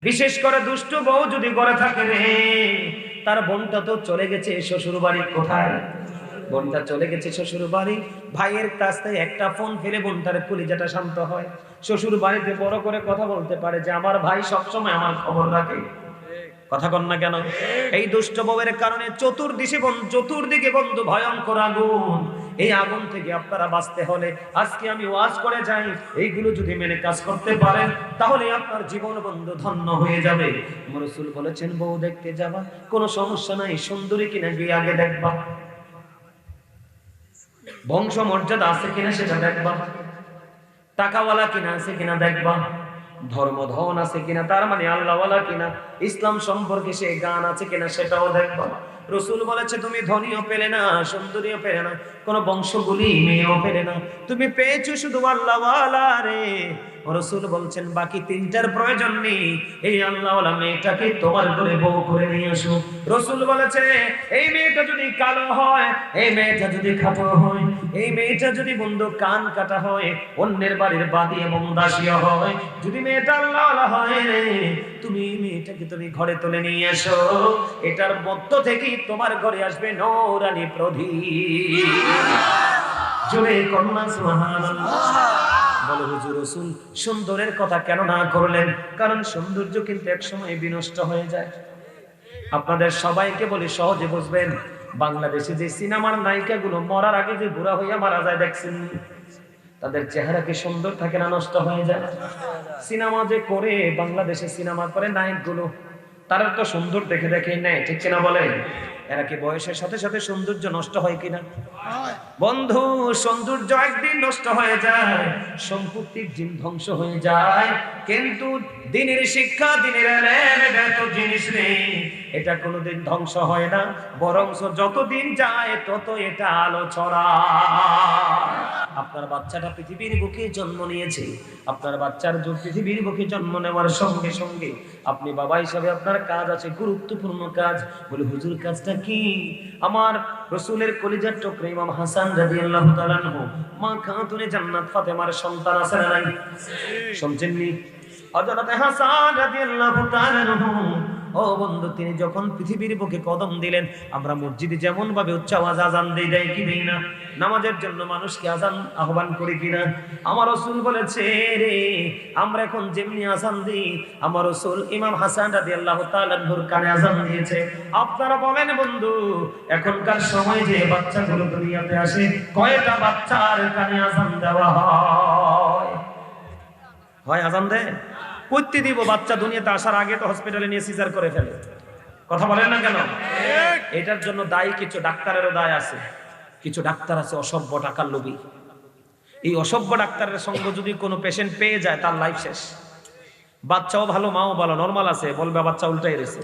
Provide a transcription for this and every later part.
বিশেষ করে দুষ্ট বউ যদি করে থাকে রে, তার বোনটা তো চলে গেছে শ্বশুর বাড়ি। কোথায়? বোনটা চলে গেছে শ্বশুর বাড়ি। ভাইয়ের কাছ থেকে একটা ফোন ফেলে বোনটার কলিজাটা শান্ত হয়। শ্বশুর বাড়িতে বড় করে কথা বলতে পারে যে আমার ভাই সবসময় আমার খবর রাখে। কথা কন না কেন? এই দুষ্ট বউয়ের কারণে চতুর্দিকে বন্ধু ভয়ঙ্কর আগুন। এই আগুন থেকে আপনারা বাঁচতে হলে আজকে আমি ওয়াজ করে যাই, এইগুলো যদি মেনে কাজ করতে পারেন তাহলে আপনার জীবন বন্ধু ধন্য হয়ে যাবে। রাসূল বলেছেন বউ দেখতে যাবা, কোনো সমস্যা নাই, সুন্দরী কিনা গিয়ে আগে দেখবা, বংশ মর্যাদা আছে কিনা সেটা দেখবা, টাকাওয়ালা কিনা আছে কিনা দেখবা, ধর্ম ধন আছে কিনা, তার মানে আল্লাহওয়ালা কিনা, ইসলাম সম্পর্কে সে গান আছে কিনা সেটাও দেখবা। রাসূল বলেছে তুমি ধনীও পেলে না, সুন্দরীও পেলে না, কোন বংশগুলি মেয়েও পেলে না, তুমি পেয়েছো শুধু আল্লাহওয়ালা রে। রাসূল বলছেন বাকি তিনটার প্রয়োজন নেই, এই আল্লাহওয়ালা মেয়েটাকে তোমার ঘরে বউ করে নিয়ে আসো। রাসূল বলেছে এই মেয়েটা যদি কালো হয়, এই মেয়েটা যদি খাটো হয়, এই মেয়েটা যদি বন্ধু কান কাটা হয়, অন্যের বাড়ির বাদী এবং দাসীও হয়, যদি মেয়েটা আল্লাহওয়ালা হয় রে, তুমি মেয়েটাকে তুমি ঘরে তুলে নিয়ে এসো, এটার মধ্য থেকেই তোমার ঘরে আসবে নূরানী প্রদীপ। জোরে কন্যা সুবহানাল্লাহ। বলে হুজুর রাসূল সুন্দরের কথা কেন না করলেন? কারণ সৌন্দর্য কিন্তু একসময় বিনষ্ট হয়ে যায়। আপনাদের সবাইকে বলি সহজে বুঝবেন, বাংলাদেশে যে সিনেমার নায়িকাগুলো মরার আগে যে বুড়া হইয়া মারা যায় দেখছেন, তাদের চেহারা কি সুন্দর থাকে না নষ্ট হয়ে যায়? সিনেমা যে করে, বাংলাদেশে সিনেমা করে নায়কগুলো, তারা তো সুন্দর দেখে দেখেই নেয়, ঠিক কিনা বলেন? এরা কি বয়সের সাথে সাথে সৌন্দর্য নষ্ট হয় কিনা? বন্ধু, সৌন্দর্য একদিন নষ্ট হয়ে যায়, সম্পত্তির দিন ধ্বংস হয়ে যায়, কিন্তু দিনের শিক্ষা, দিনের এলেম, এটা তো জিনিস নেই, এটা কোনোদিন ধ্বংস হয় না, বরং যতদিন যায় তত এটা আলো ছড়ায়। আপনার বাচ্চাটা পৃথিবীর বুকে জন্ম নিয়েছে, আপনার বাচ্চার পৃথিবীর বুকে জন্ম নেওয়ার সঙ্গে সঙ্গে আপনি বাবা হিসাবে আপনার কাজ আছে, গুরুত্বপূর্ণ কাজ। বলে হুজুর কাজটা কি? আমার রাসূলের কলিজার টুকরা ইমাম হাসান রাদিয়াল্লাহু তাআলা আনহু, মা খাতুনে জান্নাত ফাতেমার সন্তান আছে না নাই? শুনছেননি? হযরত হাসান রাদিয়াল্লাহু তাআলা আনহু, ও বন্ধু, তিনি যখন পৃথিবীর বুকে কদম দিলেন, আমরা মসজিদে যেমন ভাবে উচ্চ আওয়াজ আযান দেই কি দেই না, নামাজের জন্য মানুষকে আযান আহ্বান করি কিনা, আমার রাসূল বলেছে রে, আমরা এখন যেমনি আযান দিই, আমার রাসূল ইমাম হাসান রাদিয়াল্লাহু তাআলা আনহুর কানে আযান দিয়েছে। আপনারা বলেন বন্ধু, এখনকার সময় যে বাচ্চাগুলো দুনিয়াতে আসে, কয়টা বাচ্চার কানে আযান দেওয়া হয়? হয় আযান দেয়? কইতে দিব, বাচ্চা দুনিয়াতে আসার আগে তো হসপিটালে নিয়ে সিজার করে ফেলে। কথা বলেন না কেন? এটার জন্য দায়ী কিছু ডাক্তারেরও দায় আছে। কিছু ডাক্তার আছে অসভ্য, টাকার লোভী। এই অসভ্য ডাক্তারের সঙ্গ যদি কোনো পেশেন্ট পেয়ে যায়, তার লাইফ শেষ। বাচ্চাও ভালো, মাও ভালো, নরমাল আছে, বলবে বাচ্চা উল্টাই রয়েছে।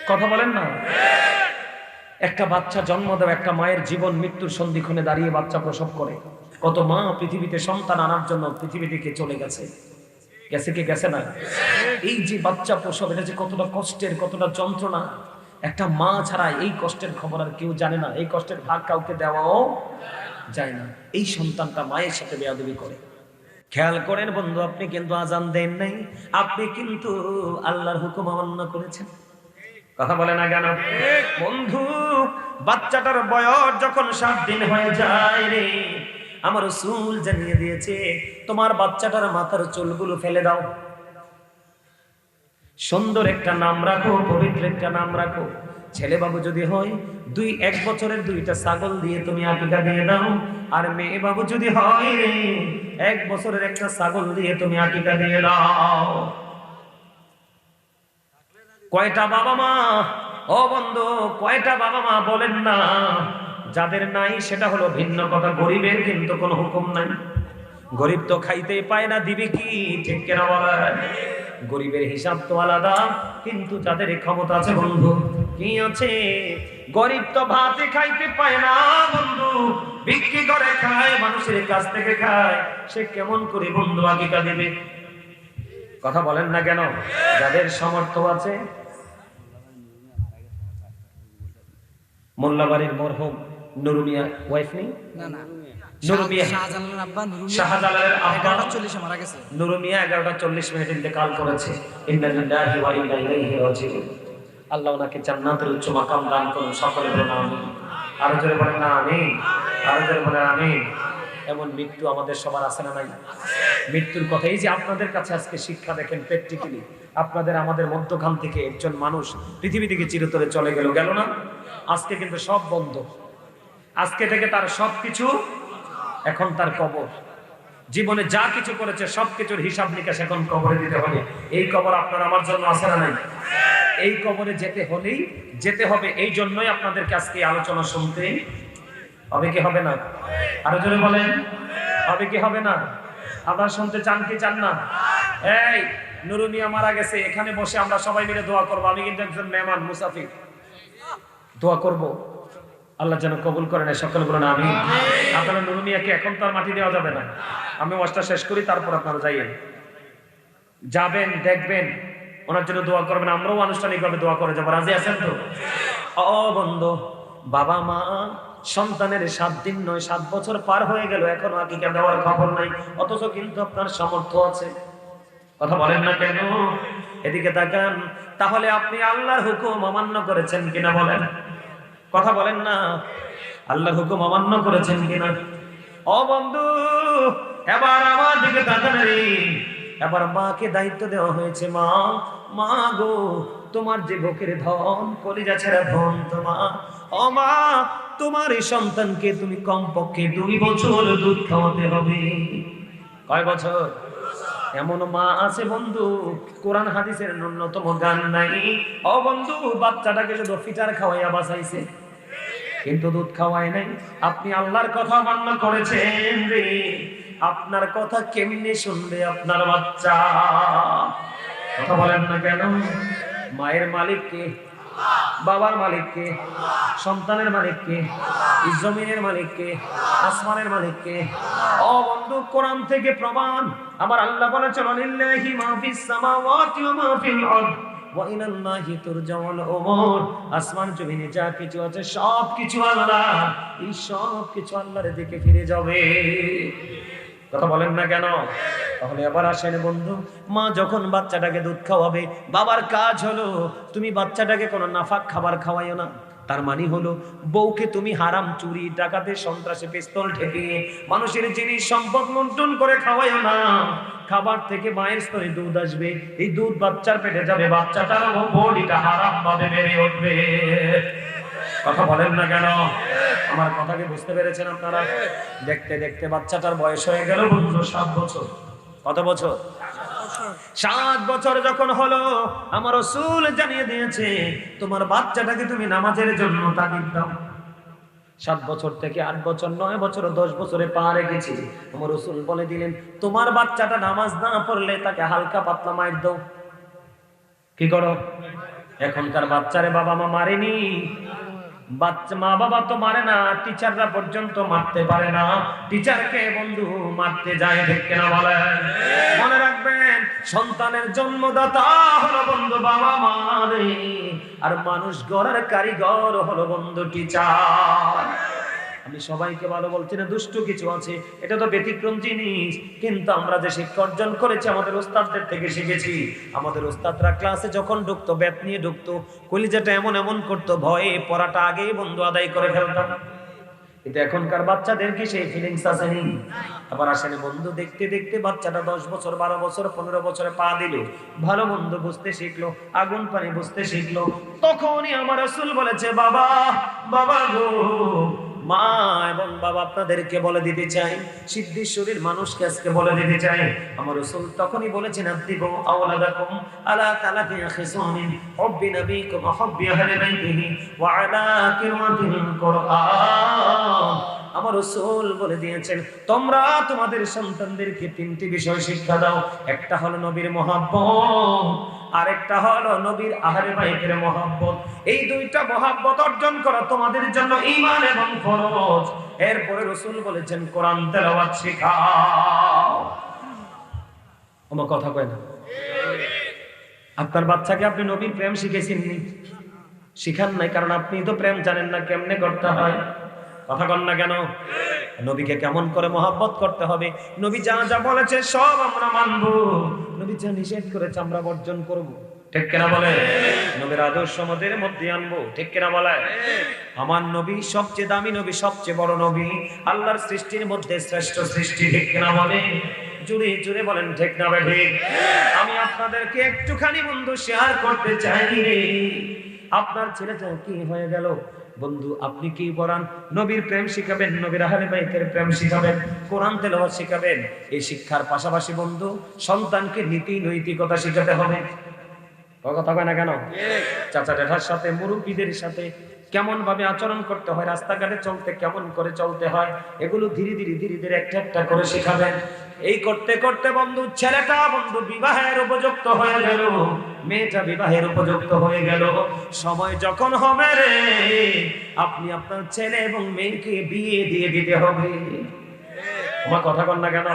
কথা বলেন না? একটা বাচ্চা জন্ম দেওয়া, একটা মায়ের জীবন মৃত্যুর সন্ধিক্ষণে দাঁড়িয়ে বাচ্চা প্রসব করে। কত মা পৃথিবীতে সন্তান আনার জন্য পৃথিবী থেকে চলে গেছে, গেছে কি গেছে না? এই যে বাচ্চা প্রসব, এটা যে কতটা কষ্টের, কতটা যন্ত্রণা, একটা মা ছাড়া এই কষ্টের খবর আর কেউ জানে না, এই কষ্টের ভাগ কাউকে দেওয়াও যায় না। এই সন্তানটা মায়ের সাথে বেয়াদবি করে। খেয়াল করেন বন্ধু, আপনি কিন্তু আযান দেন নাই, আপনি কিন্তু আল্লাহর হুকুম অমান্য করেছেন। কথা বলে না কেন? বন্ধু, বাচ্চাটার বয়স যখন 7 দিন হয়ে যায় রে, আমার রাসূল জানিয়ে দিয়েছে তোমার বাচ্চাটার মাথার চুলগুলো ফেলে দাও, সুন্দর একটা নাম রাখো, পবিত্র একটা নাম রাখো। ছেলে বাবু যদি হয়, 1 বছরের 2টা ছাগল দিয়ে তুমি আকিকা দিয়ে দাও, আর মেয়ে বাবু যদি হয় রে, 1 বছরের একটা ছাগল দিয়ে তুমি আকিকা দিয়ে দাও। কয়টা বাবা মা, ও বন্ধু, কয়টা বাবা মা বলেন না? যাদের নাই সেটা হলো ভিন্ন কথা, গরিবের কিন্তু কোনো হুকুম নাই। গরিব তো খাইতেই পায় না, দিবে কি? ঠিক কেনা বলেন? গরিবের হিসাব তো আলাদা, কিন্তু যাদের ক্ষমতা আছে বন্ধু, কি আছে? গরিব তো ভাতে খাইতে পায় না বন্ধু, বিক্রি করে খায়, মানুষের কাছ থেকে খায়, সে কেমন করে বন্ধু আকিকা দেবে? কথা বলেন না কেন? যাদের সামর্থ্য আছে, মোল্লাবাড়ির মরহুম নুরু মিয়া ওয়াইফ নেই, নুরু মিয়া শাহজালালের আব্বা শাহজালালের আব্বা 11:40 মারা গেছে। নুরু মিয়া 11:40 ইন্তেকাল করেছে। ইন্না লিল্লাহি ওয়া ইন্না ইলাইহি রাজিউন। আল্লাহ ওনাকে জান্নাতের উচ্চ মাকাম দান করুন। সকলে বলুন আমিন। আরো জোরে বলেন না আমিন। আরো জোরে বলেন আমিন। এমন মৃত্যু আমাদের সবার আছে না নাই? মৃত্যুর কথা এই যে আপনাদের কাছে আজকে শিক্ষা দেখেন প্র্যাকটিক্যালি আপনাদের আমাদের মধ্যখান থেকে একজন মানুষ পৃথিবী থেকে চিরতরে চলে গেল না? আজকে কিন্তু সব বন্ধ। আজকে থেকে তার সবকিছু এখন তার কবর। জীবনে যা কিছু করেছে সবকিছুর হিসাব নিকাশ এখন কবরে দিতে হবে। এই কবর আপনার আমার জন্য আছে না নাই? এই কবরে যেতে হবে। এই জন্যই আপনাদেরকে আজকে আলোচনা শুনতে হবে কি হবে না? আরো জোরে বলেন, হবে কি হবে না? আপনারা শুনতে চান কি চান না? এই নুরু মিয়া মারা গেছে, এখানে বসে আমরা সবাই মিলে দোয়া করবো। আমি কিন্তু একজন মেহমান মুসাফির, দোয়া করব আল্লাহ যেন কবুল করেন। সকলে বলেন আমিন। আপনারা নুরু মিয়াকে এখন তো আর মাটি দেওয়া যাবে না। আমি ওয়াজটা শেষ করি, তারপর আপনারা যাবেন দেখবেন, ওনার জন্য দোয়া করবেন। আমরাও আনুষ্ঠানিকভাবে দোয়া করে যাবো। রাজি আছেন তো? ও বন্ধু, বাবা মা সন্তানের 7 দিন নয় 7 বছর পার হয়ে গেল, এখনো আকিকা দেওয়ার খবর নাই, অথচ কিন্তু আপনার সামর্থ্য আছে। কথা বলেন না কেন? এদিকে তাকান। তাহলে আপনি আল্লাহর হুকুম অমান্য করেছেন কিনা বলেন? কথা বলেন না, আল্লাহর হুকুম অমান্য করেছেন কিনা? ও বন্ধু, এবার আমার দিকে তাকান রে। এবার মাকে দায়িত্ব দেওয়া হয়েছে। মা গো, তোমার যে বুকের ধন, কলিজা ছেড়া ধন তোমার। ও মা, তোমার এই সন্তানকে তুমি কমপক্ষে 2 বছর দুধ খাওয়াতে হবে। কয় বছর? এমন মা আছে বন্ধু, কোরআন হাদিসের ন্যূনতম জ্ঞান নাই। ও বন্ধু, বাচ্চাটাকে শুধু ফিটার খাওয়াইয়া বাঁচাইছে, কিন্তু দুধ খাওয়ায় নাই। আপনি আল্লাহর কথা মান্য করেছেন রে, আপনার কথা কেমনে শুনবে আপনার বাচ্চা? কথা বলেন না কেন? মায়ের মালিক কে? বাবার মালিক কে? সন্তানের মালিক কে? জমিনের মালিক কে? আসমানের মালিক কে? ও বন্ধু, কোরআন থেকে প্রমাণ। আমার আল্লাহ বলেছেন লিল্লাহি মা ফিস সামাওয়াতি ওয়া মা ফিল আরদ ওয়া ইলাল্লাহি তুরজাউল উমুর। আসমান জমিনে যা কিছু আছে সব কিছু আল্লাহ, এই সব কিছু আল্লাহর দিকে ফিরে যাবে। কথা বলেন না কেন? তাহলে এবার আসেন বন্ধু, মা যখন বাচ্চাটাকে দুধ খাওয়াবে, বাবার কাজ হলো তুমি বাচ্চাটাকে কোনো নাফাক খাবার খাওয়াইও না। তার মানে হলো বউকে তুমি হারাম, চুরি, ডাকাতে, সন্ত্রাসে, পিস্তল ঠেকিয়ে মানুষের জিনিস সম্পদ লুণ্ঠন করে খাওয়াইও না। খাবার থেকে মায়ের স্তরে দুধ আসবে, এই দুধ বাচ্চার পেটে যাবে, বাচ্চাটার বডিটা হারাম ভাবে বেড়ে উঠবে। কথা বলেন না কেন? আমার কথাকে বুঝতে পেরেছেন আপনারা? দেখতে দেখতে বাচ্চাটার বয়স হয়ে গেল বন্ধু 7 বছর। কত বছর? 7 বছর যখন হলো, আমার রাসূল জানিয়ে দিয়েছে তোমার বাচ্চাটাকে তুমি নামাজের জন্য তাগিদ দাও। 7 বছর থেকে 8 বছর, 9 বছর, 10 বছরে পারে গেছি, আমার রাসূল বলে দিলেন তোমার বাচ্চাটা নামাজ না পড়লে তাকে হালকা পাতলা মাইর দাও। কি করো? এখনকার বাচ্চারে বাবা মা মারেনি, বাচ্চা মা বাবা তো মারে না, টিচাররা পর্যন্ত মারতে পারে না। টিচারকে বন্ধু মারতে যায়, ঠিক কিনা বলেন? মনে রাখবেন, সন্তানের জন্মদাতা হলো বন্ধু বাবা মা রে, আর মানুষ গড়ার কারিগর হলো বন্ধু টিচার। আমি সবাইকে ভালো বলছি না, দুষ্ট কিছু আছে, এটা তো ব্যতিক্রম জিনিস। কিন্তু আমরা যে শিক্ষা অর্জন করেছি আমাদের ওস্তাদদের থেকে শিখেছি। আমাদের ওস্তাদরা ক্লাসে যখন ঢুকতো, ব্যাট নিয়ে ঢুকতো, কলিজাটা এমন এমন করতো, ভয়ে পড়াটা আগেই বন্ধু আদায় করে ফেলতাম। কিন্তু এখনকার বাচ্চাদের কি সেই ফিলিংস আসেনি? আবার আসেনি বন্ধু, দেখতে দেখতে বাচ্চাটা 10 বছর, 12 বছর, 15 বছরে পা দিল, ভালো মন্দ বুঝতে শিখলো, আগুন পানি বুঝতে শিখলো। তখনই আমার রাসূল বলেছে বাবা, বাবা গো, মা এবং বাবা আপনাদেরকে বলে দিতে চাই, সিদ্ধেশ্বরীর মানুষকে আজকে বলে দিতে চাই, আমার রাসূল তখনই বলেছেন আদিবু আওলাদাকুম আলা তালাফি খিসানিন হুব্বি নবীকুম হুব্বি আহলি বাইতিহি ওয়া আলা কিরাতিল কুরআন। আমার রাসূল বলে দিয়েছেন তোমরা তোমাদের সন্তানদেরকে 3টি বিষয় শিক্ষা দাও। একটা হলো নবীর মহব্বত, আরেকটা হলো নবীর আহলে বাইতের মহব্বত। এই 2টা মহব্বত অর্জন করা তোমাদের জন্য ঈমান এবং ফরজ। এরপরে রাসূল বলেছেন কোরআন তেলাওয়াত শেখাও। আমার কথা কয় না? আপনার বাচ্চাকে আপনি নবীর প্রেম শিখেছেন নি? শিখান নাই, কারণ আপনি তো প্রেম জানেন না কেমনে করতে হয়। কথা কন না কেন? নবীকে কেমন করে মহব্বত করতে হবে, নবী যা যা বলেছে সব আমরা মানবো, নবী যা নিষেধ করেছে আমরা বর্জন করব। ঠিক কিনা বলে? নবীর আদর্শ আমাদের মধ্যে আনবো। ঠিক কিনা বলে? আমার নবী সবচেয়ে দামি নবী, সবচেয়ে বড় নবী, আল্লাহর সৃষ্টির মধ্যে শ্রেষ্ঠ সৃষ্টি। ঠিক কিনা বলে? জুড়ে জুড়ে বলেন ঠিক না ঠিক? আমি আপনাদেরকে একটুখানি বন্ধু শেয়ার করতে চাই। আপনার ছেলেটা কি হয়ে গেল বন্ধু? আপনি কি পড়ান? নবীর প্রেম শিখাবেন, নবীর আহলে বাইতের প্রেম শিখাবেন, কোরআন তেলাওয়াত শিখাবেন। এই শিক্ষার পাশাপাশি বন্ধু সন্তানকে নীতি নৈতিকতা শিখাতে হবে। কথা কয় না কেন? চাচা জ্যাঠার সাথে, মুরব্বীদের সাথে কেমন ভাবে আচরণ করতে হয়, রাস্তাঘাটে চলতে কেমন করে চলতে হয়, এগুলো ধীরে ধীরে ধীরে ধীরে একটা একটা করে শেখাবেন। এই করতে করতে বন্ধু ছেলেটা বন্ধু বিবাহের উপযুক্ত হয়ে গেল, মেয়েটা বিবাহের উপযুক্ত হয়ে গেল। সময় যখন হবে রে, আপনি আপনার ছেলে এবং মেয়েকে বিয়ে দিয়ে দিতে হবে। আমার কথা কন না কেন?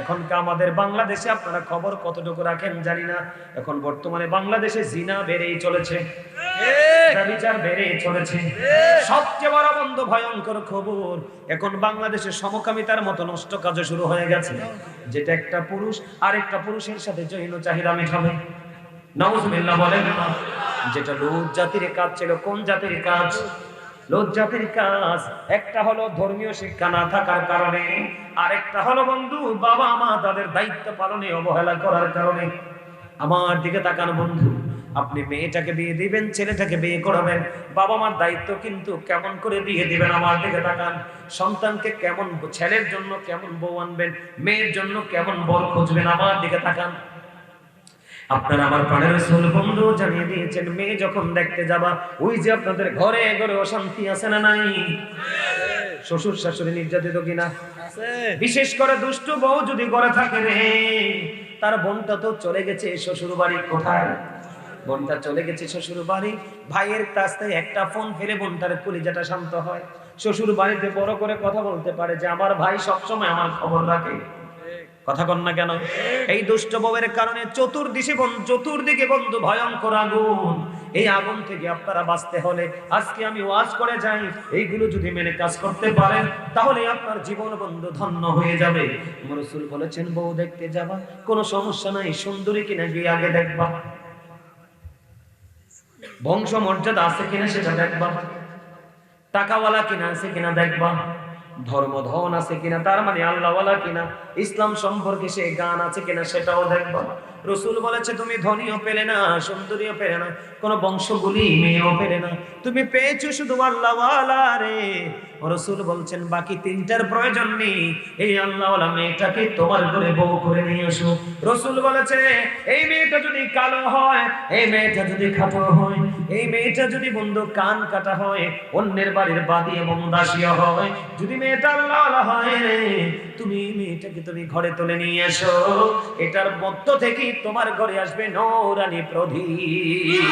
এখনকার আমাদের বাংলাদেশে আপনারা খবর কতটুকু রাখেন জানি না, এখন বর্তমানে বাংলাদেশে জিনা বেড়েই চলেছে, ব্যভিচার বেড়েই চলেছে। সবচেয়ে বড় বন্ধু ভয়ঙ্কর খবর, এখন বাংলাদেশে সমকামিতার মতো নষ্ট কাজ শুরু হয়ে গেছে, যেটা একটা পুরুষ আরেকটা পুরুষের সাথে যৌন চাহিদা মেটাবে। নাউজুবিল্লাহ বলেন না। যেটা লূত জাতির কাজ ছিল। কোন জাতির কাজ? লূত জাতির কাজ। একটা হলো ধর্মীয় শিক্ষা না থাকার কারণে, আরেকটা হলো বন্ধু বাবা মা তাদের দায়িত্ব পালনে অবহেলা করার কারণে। আমার দিকে তাকান বন্ধু, আপনি মেয়েটাকে বিয়ে দিবেন, ছেলেটাকে বিয়ে করাবেন, বাবা মার দায়িত্ব কিন্তু কেমন করে বিয়ে দিবেন। আমার দিকে তাকান, সন্তানকে কেমন, ছেলের জন্য কেমন বউ আনবেন, মেয়ের জন্য কেমন বর খুঁজবেন। আমার দিকে তাকান। আপনারা আমার প্রাণের রাসূল বন্ধু জানিয়ে দিয়েছেন, মেয়ে যখন দেখতে যাবা, ওই যে আপনাদের ঘরে ঘরে অশান্তি আছে না নাই? শ্বশুর শাশুড়ি নির্যাতিত কিনা? বিশেষ করে দুষ্ট বউ যদি ঘরে থাকে রে, তার বোনটা তো চলে গেছে শ্বশুর বাড়ি। কোথায়? বোনটা চলে গেছে শ্বশুর বাড়ি। ভাইয়ের কাছ থেকে একটা ফোন ফেলে বোনটার কলিজাটা শান্ত হয়। শ্বশুর বাড়িতে বড় করে কথা বলতে পারে যে আমার ভাই সবসময় আমার খবর রাখে। কথা কন না কেন? এই দুষ্ট বউয়ের কারণে চতুর্দিকে বন্ধু ভয়ঙ্কর আগুন। এই আগুন থেকে আপনারা বাঁচতে হলে আজকে আমি ওয়াজ করে যাই, এইগুলো যদি মেনে কাজ করতে পারেন তাহলে আপনার জীবন বন্ধু ধন্য হয়ে যাবে। রাসূল বলেছেন, বউ দেখতে যাবা, কোনো সমস্যা নাই, সুন্দরী কিনা গিয়ে আগে দেখবা, বংশ মর্যাদা আছে কিনা সেটা দেখবা, টাকাওয়ালা কিনা আছে কিনা দেখবা, ধর্ম ধন আছে কিনা, তার মানে আল্লাহওয়ালা কিনা, ইসলাম সম্পর্কে সে গান আছে কিনা সেটাও দেখবা। রাসূল বলেছে, তুমি ধনীও পেলে না, সুন্দরীও পেলে না, কোন বংশগুলি মেয়েও পেলে না, তুমি পেয়েছো শুধু আল্লাহওয়ালা রে। রাসূল বলছেন, বাকি তিনটার প্রয়োজন নেই, এই আল্লাহওয়ালা মেয়েটাকে তোমার ঘরে বউ করে নিয়ে এসো। রাসূল বলেছে, এই মেয়েটা যদি কালো হয়, এই মেয়েটা যদি খাটো হয়, এই মেয়েটা যদি বন্ধু কান কাটা হয়, অন্যের বাড়ির বাদী এবং দাসীও হয়, যদি মেয়েটা আল্লাহওয়ালা হয় রে, তুমি মেয়েটাকে তুমি ঘরে তুলে নিয়ে এসো, এটার মধ্য থেকে তোমার ঘরে আসবে নূরানি প্রদীপ।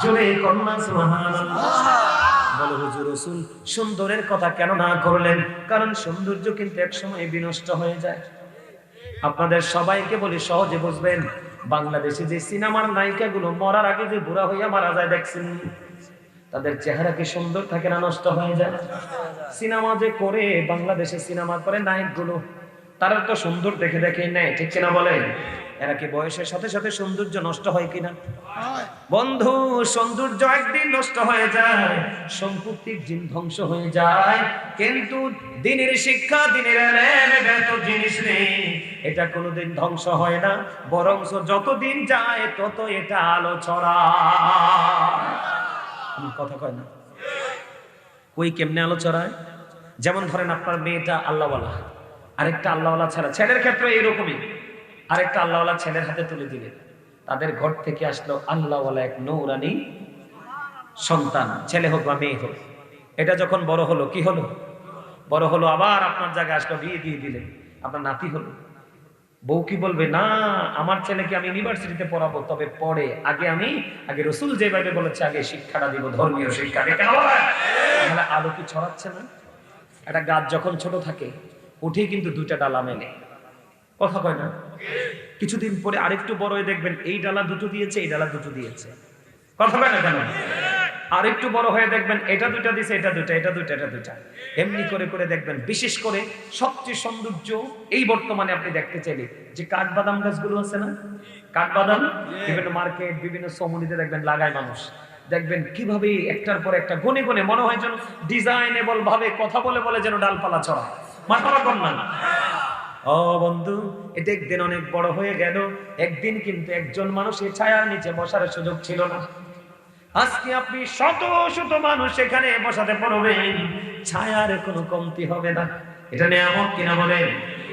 জোরে কন্যা সুবহানাল্লাহ। বলো হুজুর, রাসূল সুন্দরের কথা কেন না করলেন? কারণ সৌন্দর্য কিন্তু একসময় বিনষ্ট হয়ে যায়। আপনাদের সবাইকে বলি সহজে বুঝবেন, বাংলাদেশে যে সিনেমার নায়িকাগুলো মরার আগে যে বুড়া হইয়া মারা যায় দেখছেন, তাদের চেহারা কি সুন্দর থাকে না নষ্ট হয়ে যায়? সিনেমা যে করে, বাংলাদেশে সিনেমা করে নায়কগুলো, তারা তো সুন্দর দেখে দেখে নেয়। ঠিক কিনা বলেন? এরা কি বয়সের সাথে সাথে সৌন্দর্য নষ্ট হয় কিনা? বন্ধু, সৌন্দর্য একদিন নষ্ট হয়ে যায়, সম্পত্তির দিন ধ্বংস হয়ে যায়, কিন্তু দিনের শিক্ষা, দিনের এলেম, এটা তো জিনিস নেই, এটা কোনোদিন ধ্বংস হয় না, বরং যতদিন যায় তত এটা আলো ছড়ায়। কথা কয় না? কই কেমনে আলো ছড়ায়? যেমন ধরেন আপনার মেয়েটা আল্লাহওয়ালা, আরেকটা আল্লাহওয়ালা ছাড়া, ছেলের ক্ষেত্রে এরকমই, আরেকটা আল্লাহওয়ালা ছেলের হাতে তুলে দিলেন, তাদের ঘর থেকে আসলো আল্লাহওয়ালা এক নূরানি সন্তান, ছেলে হোক বা মেয়ে হোক। এটা যখন বড় হলো, কি হলো? বড় হলো, আবার আপনার জায়গায় আসলো, বিয়ে দিয়ে দিলেন, আপনার নাতি হলো। বউ কি বলবে? না, আমার ছেলেকে আমি ইউনিভার্সিটিতে পড়াবো, তবে পড়ে আগে রাসূল যেভাবে বলেছে আগে শিক্ষাটা দিব, ধর্মীয় শিক্ষা। তাহলে আলো কি ছড়াচ্ছে না? একটা গাছ যখন ছোট থাকে, উঠেই কিন্তু দুইটা ডালা মেলে। কথা কয় না? কিছুদিন পরে আরেকটু বড় হয়ে দেখবেন এই ডালা দুটো দিয়েছে, এই ডালা দুটো দিয়েছে। কথা কয় না কেন? আর একটু বড় হয়ে দেখবেন এটা দুইটা দিছে, এটা দুইটা, এটা দুইটা, এটা দুইটা, এমনি করে করে দেখবেন। বিশেষ করে সবচেয়ে সৌন্দর্য এই বর্তমানে আপনি দেখতে চাইলে যে কাঠবাদাম গাছগুলো আছে না, কাঠবাদাম বিভিন্ন মার্কেট বিভিন্ন সমুদ্রে দেখবেন লাগায় মানুষ, দেখবেন কিভাবে একটার পর একটা গনে গনে মনে হয় যেন ডিজাইনেবল ভাবে কথা বলে বলে যেন ডালপালা ছড়ায়। মাথাটা কন্যা ও বন্ধু, এটা একদিন অনেক বড় হয়ে গেল। একদিন কিন্তু একজন মানুষের ছায়ার নিচে বসার সুযোগ ছিল না। আজকে আপনি শত শত মানুষ এখানে বসাতে পারবেন, ছায়ার কোনো কমতি হবে না। এটা নিয়ামত কিনা বলেন?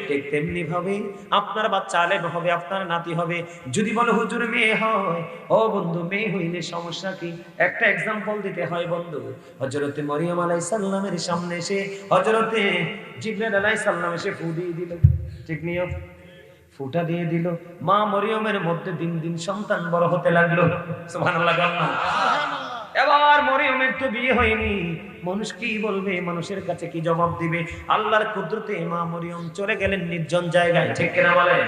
ঠিক তেমনি ভাবে আপনার বাচ্চা আলেম হবে, আপনার নাতি হবে। যদি বলে হুজুর মেয়ে হয়, ও বন্ধু মেয়ে হইলে সমস্যা কি? একটা এক্সাম্পল দিতে হয় বন্ধু। হযরতে মরিয়ম আলাইহিস সালামের সামনে এসে হযরতে জিবরাইল আলাইহিস সালাম এসে ফু দিয়ে দিল, ঠিক নিয়ম ফুটা দিয়ে দিল। মা মরিয়মের মধ্যে দিন দিন সন্তান বড় হতে লাগলো। সুবহানাল্লাহ। এবার মরিয়মের তো বিয়ে হয়নি, মানুষ কি বলবে, মানুষের কাছে কি জবাব দিবে? আল্লাহর কুদরতে মা মরিয়ম চলে গেলেন নির্জন জায়গায়, ঠিক কিনা বলেন?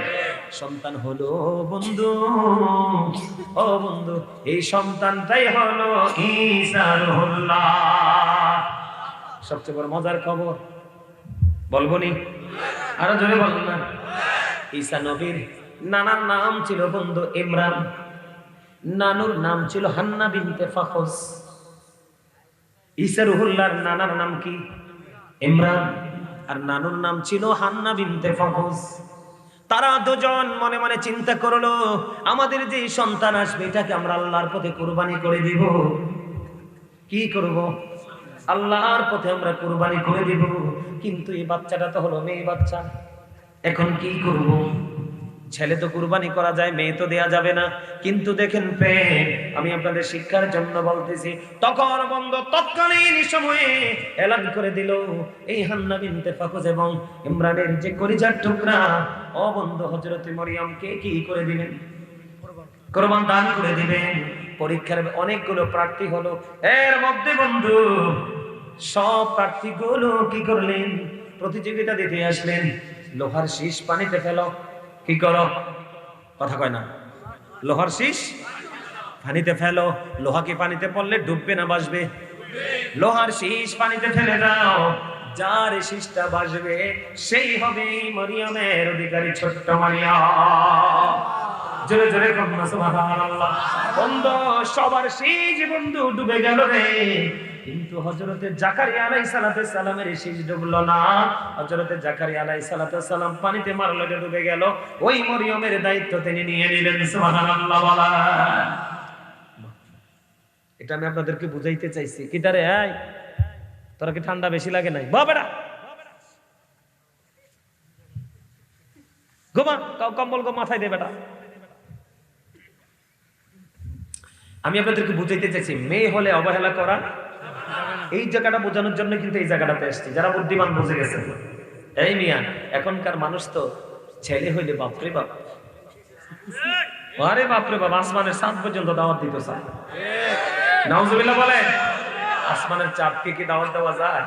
সন্তান হলো বন্ধু, ও বন্ধু, এই সন্তানটাই হলো ঈসা রুহুল্লাহ। সবচেয়ে বড় মজার খবর বলবো নি? আরো জোরে বলুন না। ঈসা নবীর নানার নাম ছিল বন্ধু ইমরান, নানুর নাম ছিল হান্না বিনতে ফাখস। ঈসা রুহুল্লাহর নানার নাম কি? ইমরান, আর নানুর নাম ছিল হান্না বিনতে ফাখস। তারা দুজন মনে মনে চিন্তা করলো, আমাদের যে সন্তান আসবে এটাকে আমরা আল্লাহর পথে কুরবানি করে দিব। কি করব? আল্লাহর পথে আমরা কুরবানি করে দিব, কিন্তু এই বাচ্চাটা তো হলো মেয়ে বাচ্চা, এখন কি করব? ছেলে তো কুরবানি করা যায়, মেয়ে তো দেয়া যাবে না। কিন্তু দেখেন প্রেম, আমি আপনাদের শিক্ষার জন্য বলতেছি, তখন বন্ধু তৎকালীন সময়ে এলান করে দিল, এই হান্না বিনতে ফাখস এবং ইমরানের যে কলিজার টুকরা, ও বন্ধু হযরতে মরিয়মকে কি করে দিবেন? কুরবান দান করে দিবেন। পরীক্ষার অনেকগুলো প্রার্থী হলো, এর মধ্যে বন্ধু সব প্রার্থীগুলো কি করলেন? প্রতিযোগিতা দিতে আসলেন। লোহার শীষ পানিতে ফেলো, কি করো? কথা কয় না। লোহার শীষ পানিতে ফেলো। লোহা কি পানিতে পড়লে ডুববে না ভাসবে? লোহার শীষ পানিতে ফেলে দাও, যার শীষটা ভাসবে সেই হবে মরিয়মের অধিকারী, ছোট্ট মরিয়ম। জোরে জোরে কন্যা সুবহানাল্লাহ। বন্ধু সবার শীষ বন্ধু ডুবে গেল রে, কিন্তু হযরতে জাকারিয়া আলাইহিস সালামের শীষ ডুবলো না। হযরতে জাকারিয়া আলাইহিস সালাম পানিতে মারলো, এটা ডুবে গেল। ওই মরিয়মের দায়িত্ব তিনি নিয়ে নিলেন। সুবহানাল্লাহ বলা। এটা আমি আপনাদেরকে বুঝাইতে চাইছি। কিটারে এই তোরা কি ঠান্ডা বেশি লাগে নাই? বাবারা ঘুমা, কম্বল মাথায় দে বেটা। আমি আপনাদেরকে বুঝাইতে চাইছি, মেয়ে হলে অবহেলা করা, এই জায়গাটা বোঝানোর জন্য কিন্তু এই জায়গাটাতে আসছি। যারা বুদ্ধিমান বুঝে গেছে, এই মিয়া এখনকার মানুষ তো ছেলে হইলে বাপরে বাপ, আরে বাপরে বাপ, আসমানের চাঁদ পর্যন্ত দাওয়াত দিত স্যার। নাউজুবিল্লাহ বলে। আসমানের চাঁদকে কি দাওয়াত দেওয়া যায়?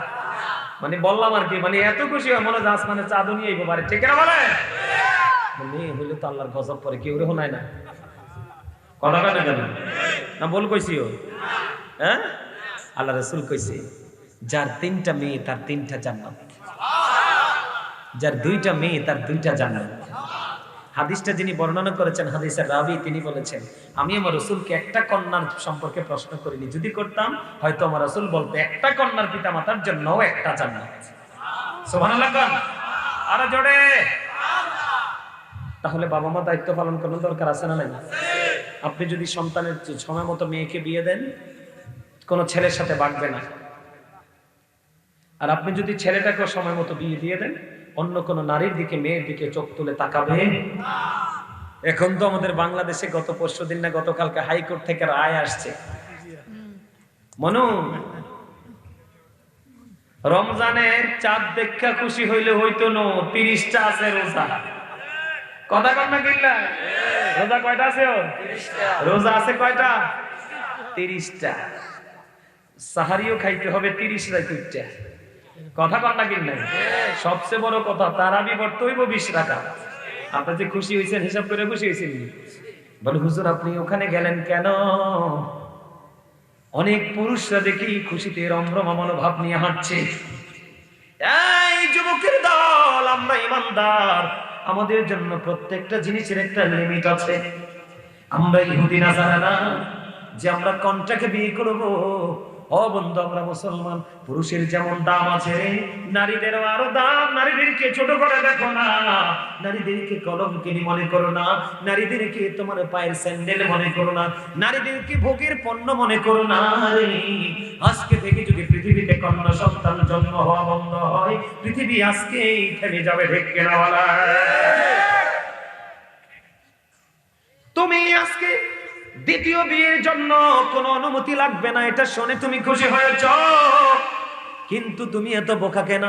মানে বললাম আর কি, মানে এত খুশি হয় মনে হয় আসমানের চাঁদও নিয়ে আইবো পারে, ঠিক না বলে? মেয়ে হইলে তো আল্লাহর গজব পরে, কেউ রে শোনায় না। কথা কাটে কেন না? বল কইছি ও, হ্যাঁ? আল্লাহ রাসূল কইছে, যার 3টা মেয়ে তার 3টা জান্নাত, যার 2টা মেয়ে তার 2টা জান্নাত। হাদিসটা যিনি বর্ণনা করেছেন, হাদিসের রাবী, তিনি বলেছেন, আমি আমার রাসূলকে একটা কন্যার সম্পর্কে প্রশ্ন করিনি, যদি করতাম হয়তো আমার রাসূল বলতে একটা কন্যার পিতামাতার জন্যও একটা জান্নাত। সুবহানাল্লাহ কোন আর জোরে। তাহলে বাবা মা দায়িত্ব পালন করার দরকার আছে না নাই? আপনি যদি সন্তানের সময় মতো মেয়েকে বিয়ে দেন, কোন ছেলের সাথে বাঁকবে না। আর আপনি যদি ছেলেটাকে সময় মতো বিয়ে দিয়ে দেন, অন্য কোন নারীর দিকে মেয়ের দিকে চোখ তুলে তাকাবে। এখন তো আমাদের বাংলাদেশে গত পরশুদিন না গতকালকে হাইকোর্ট থেকে রায় আসছে, মনু রমজানের চাঁদ দেখা খুশি হইলে হইতো না, 30টা আছে রোজা। কথা কন না কিল্লা? রোজা কয়টা আছে? রোজা আছে কয়টা? 30টা। সাহারিও খাইতে হবে 30 রাকাত। কথা কন না কিল্লা? সবচেয়ে বড় কথা, তারাবি পড়তে হইব 20 রাকাত। আপনি যে খুশি হইছেন, হিসাব করে খুশি হইছেন? বলে হুজুর আপনি ওখানে গেলেন কেন? অনেক পুরুষরা দেখি খুশিতে রমরমা মনোভাব নিয়ে হাঁটছে। এই যুবকের দল, আমরা ইমানদার, আমাদের জন্য প্রত্যেকটা জিনিসের একটা লিমিট আছে। আমরা ইহুদি নাসারা না যে আমরা কোনটাকে বিয়ে করব। ও বন্ধু, আমরা মুসলমান, পুরুষের যেমন দাম আছে নারীদেরও আরো দাম। নারীদেরকে ছোট করে দেখো না, নারীদেরকে কলঙ্কিনী মনে করো না, নারীদেরকে তোমার পায়ের স্যান্ডেল মনে করো না, নারীদেরকে ভোগের পণ্য মনে করো না। আজকে থেকে যদি পৃথিবীতে কন্যা সন্তান জন্ম হওয়া বন্ধ হয়, পৃথিবী আজকেই থেমে যাবে। ঠিক কিনা বলা? তুমি আজকে দ্বিতীয় বিয়ের জন্য কোনো অনুমতি লাগবে না, এটা শুনে তুমি খুশি হয়েছ। কিন্তু তুমি এত বোকা কেন?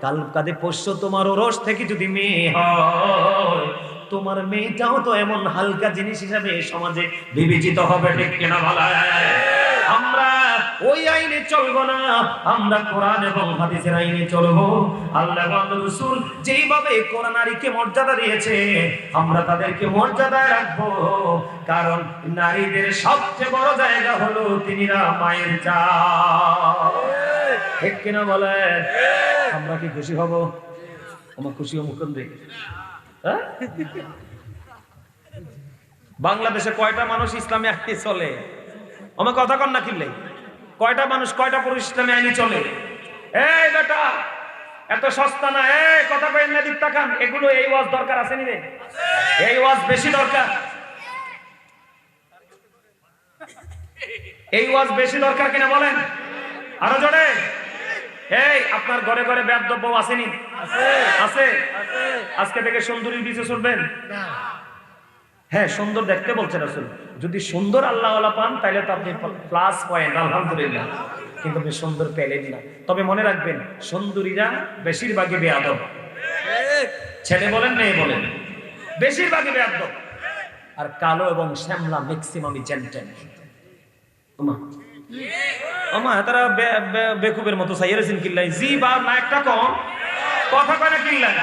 কাল কাঁধে পোষ্য তোমার ওরস থেকে যদি মেয়ে হয়, তোমার মেয়েটাও তো এমন হালকা জিনিস হিসাবে সমাজে বিবেচিত হবে। ঠিক কিনা বলা? আমরা ওই আইনে চলবো না, আমরা কোরআন এবং হাদিসের আইনে চলবো। আল্লাহ এবং রাসূল যেইভাবে কোরআন নারীকে মর্যাদা দিয়েছে, আমরা তাদেরকে মর্যাদায় রাখবো। কারণ নারীদের সবচেয়ে বড় জায়গা হলো তিনিরা মায়ের জাত। ঠিক কিনা বলেন? আমরা কি খুশি হব? আমার খুশি হব কোন দিকে? হ্যাঁ, বাংলাদেশে কয়টা মানুষ ইসলামী আইনে চলে? আমার কথা কন না কিনলে, কয়টা মানুষ, কয়টা পুরুষ ইসলামী আইনে চলে? এই বেটা, এত সস্তা না। এই কথা কইেন না, দিক তাকান। এগুলো এই ওয়াজ দরকার আছে নি রে? এই ওয়াজ বেশি দরকার, এই ওয়াজ বেশি দরকার কিনা বলেন? আরো জোরে। এই আপনার ঘরে ঘরে বেয়াদব বউ আসেনি? আছে। আজকে থেকে সুন্দরীর পিছে ছুটবেন না। হ্যাঁ, সুন্দর দেখতে বলছে রাসূল। যদি সুন্দর আল্লাহওয়ালা পান তাহলে তো আপনি প্লাস পয়েন্ট, আলহামদুলিল্লাহ। কিন্তু আপনি সুন্দর পেলেন না। তবে মনে রাখবেন, সুন্দরীরা বেশিরভাগই বেয়াদব। ছেলে বলেন মেয়ে বলেন, বেশিরভাগই বেয়াদব। আর কালো এবং শ্যামলা ম্যাক্সিমামই জেন্টেল। ওমা তারা বেকুবের মতো সাইয়ারেছেন কিল্লাই জি বা না একটা কম কথা কয় না কিল্লাই।